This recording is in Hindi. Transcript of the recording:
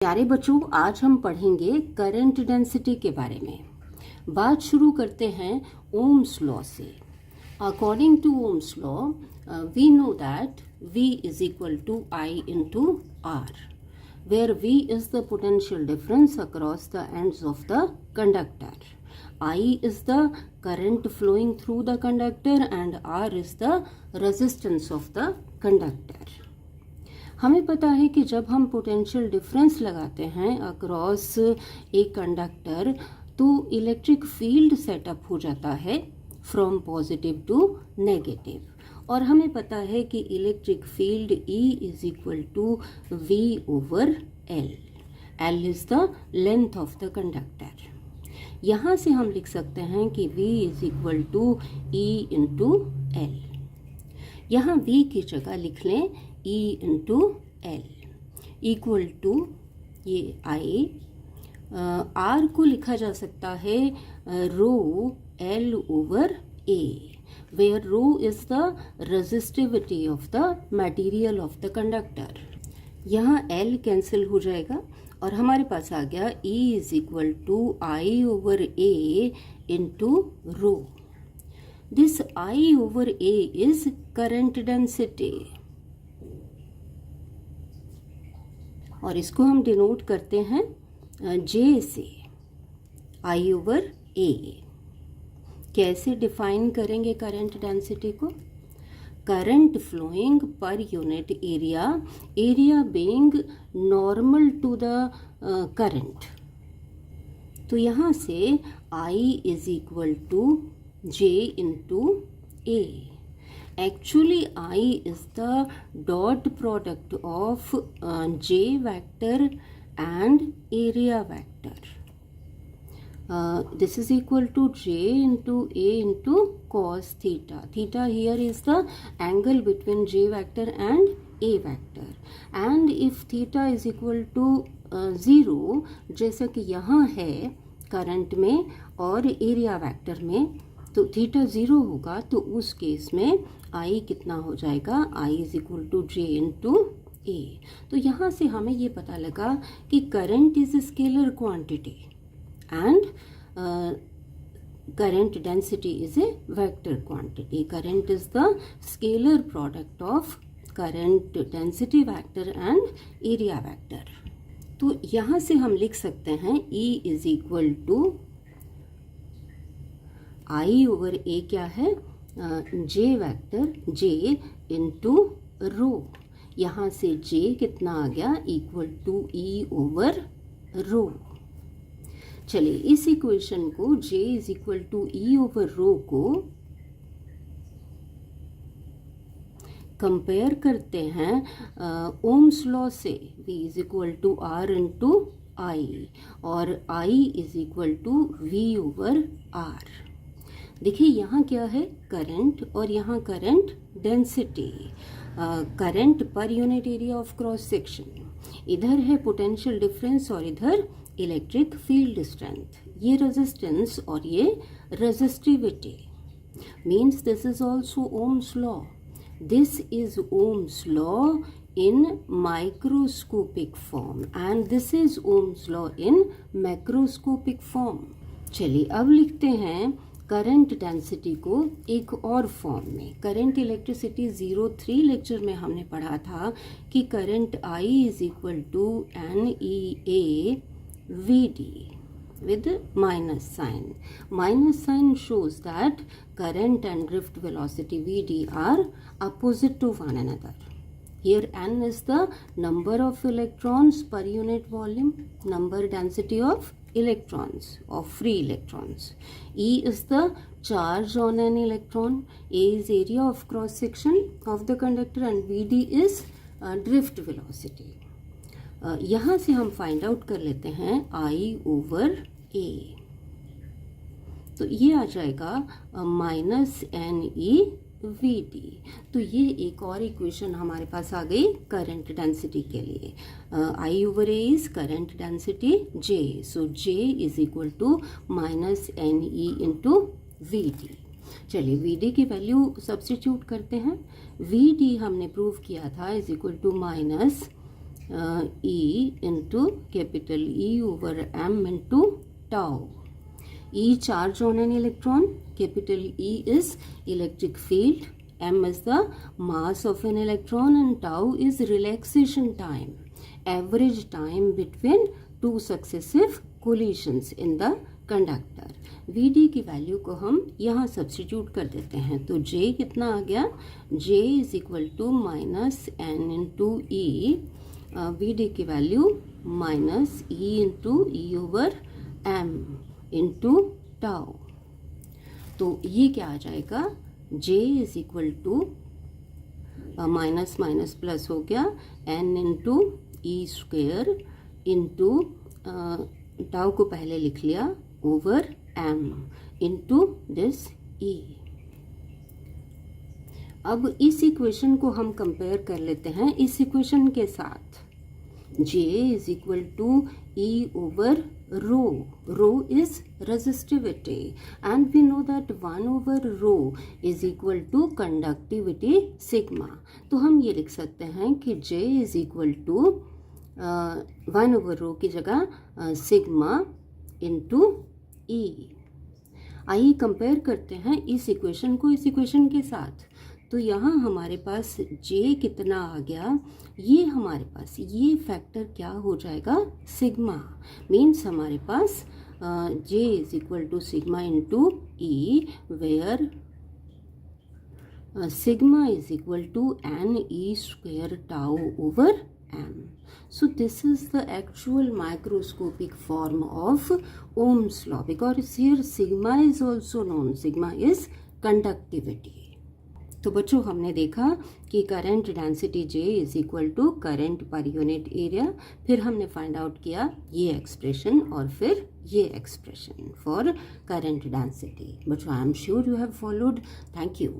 प्यारे बच्चों, आज हम पढ़ेंगे करंट डेंसिटी के बारे में। बात शुरू करते हैं ओम्स लॉ से। According to Ohm's law we know that V is equal to I into R, where V is the potential difference across the ends of the conductor. I is the current flowing through the conductor and R is the resistance of the conductor. हमें पता है कि जब हम पोटेंशियल डिफरेंस लगाते हैं अक्रॉस एक कंडक्टर तो इलेक्ट्रिक फील्ड सेटअप हो जाता है फ्रॉम पॉजिटिव टू नेगेटिव। और हमें पता है कि electric field E is equal to V over L। L is the length of the conductor. यहाँ से हम लिख सकते हैं कि V is equal to E into L। यहाँ V की जगह लिख लें E into L equal to ये I। R को लिखा जा सकता है rho L over A, where rho is the resistivity of the material of the conductor। यहाँ L कैंसिल हो जाएगा और हमारे पास आ गया E is equal to I over A into rho. This I over A is current density और इसको हम डिनोट करते हैं J से। I over A कैसे डिफाइन करेंगे करंट डेंसिटी को? Current flowing per unit area, area being normal to the current. तो यहाँ से I is equal to J into A। Actually I is the dot product of J vector and area vector। This is equal to J into A into cos theta। Theta here is the angle between J vector and A vector। And if theta is equal to 0, जैसा कि यहाँ है करंट में और एरिया वेक्टर में, तो थीटा 0 होगा तो उस केस में I कितना हो जाएगा? I is equal to J into A। तो यहाँ से हमें ये पता लगा कि current is scalar quantity and current density is a vector quantity. Current is the scalar product of current density vector and area vector. तो यहाँ से हम लिख सकते हैं E is equal to I over A क्या है? J vector J into rho. यहाँ से J कितना आ गया? Equal to E over rho. चलिए इस इक्वेशन को J is equal to E over rho को कंपेयर करते हैं ओम्स लॉ से। V is equal to R into I और I is equal to V over R। देखिए यहाँ क्या है? करंट और यहाँ करंट डेंसिटी। करंट पर unit area of cross section, इधर है पोटेंशियल डिफरेंस और इधर इलेक्ट्रिक फील्ड स्ट्रेंथ। ये रेजिस्टेंस और ये resistivity means this is also Ohm's law. This is Ohm's law in microscopic form and this is Ohm's law in macroscopic form। चलिए अब लिखते हैं करंट डेंसिटी को एक और फॉर्म में। करंट इलेक्ट्रिसिटी 03 लेक्चर में हमने पढ़ा था कि current I is equal to NEA VD with minus sign। Minus sign shows that current and drift velocity VD are opposite to one another। Here N is the number of electrons per unit volume, number density of electrons of free electrons। E is the charge on an electron, A is area of cross section of the conductor and VD is drift velocity। यहाँ से हम फाइंड आउट कर लेते हैं I ओवर A। तो ये आ जाएगा माइनस NE VD। तो ये एक और इक्वेशन हमारे पास आ गई करंट डेंसिटी के लिए। I over A is current density J, so J is equal to minus NE into VD। चलिए VD की वैल्यू सब्स्टिट्यूट करते हैं। VD हमने प्रूव किया था is equal to minus E into capital E over m into tau. E charge on an electron, capital E is electric field, m is the mass of an electron, and tau is relaxation time, average time between two successive collisions in the conductor. Vd की वैल्यू को हम यहाँ सब्स्टिट्यूट कर देते हैं, तो J कितना आ गया, J is equal to minus n into e, Vd की value minus e into e over m into tau. तो ये क्या आ जाएगा, J is equal to minus minus plus हो गया n into e square into tau को पहले लिख लिया over m into this e. अब इस इक्वेशन को हम कंपेयर कर लेते हैं इस इक्वेशन के साथ. J is equal to E over rho. Rho is resistivity and we know that 1 over rho is equal to conductivity sigma. तो हम ये लिख सकते हैं कि J is equal to 1 over rho की जगह sigma into E. आइए कंपेयर करते हैं इस इक्वेशन को इस इक्वेशन के साथ. तो यहाँ हमारे पास J कितना आ गया, ये हमारे पास ये फैक्टर क्या हो जाएगा, सिग्मा. मीन्स हमारे पास J is equal to sigma into e, where sigma is equal to n e square tau over m. So this is the actual microscopic form of Ohm's law, because here sigma is also known. Sigma is conductivity. तो बच्चों हमने देखा कि current density J is equal to current पर यूनिट एरिया. फिर हमने फाइंड आउट किया ये एक्सप्रेशन और फिर ये एक्सप्रेशन फॉर करंट डेंसिटी. बच्चों I am sure you have followed. Thank you.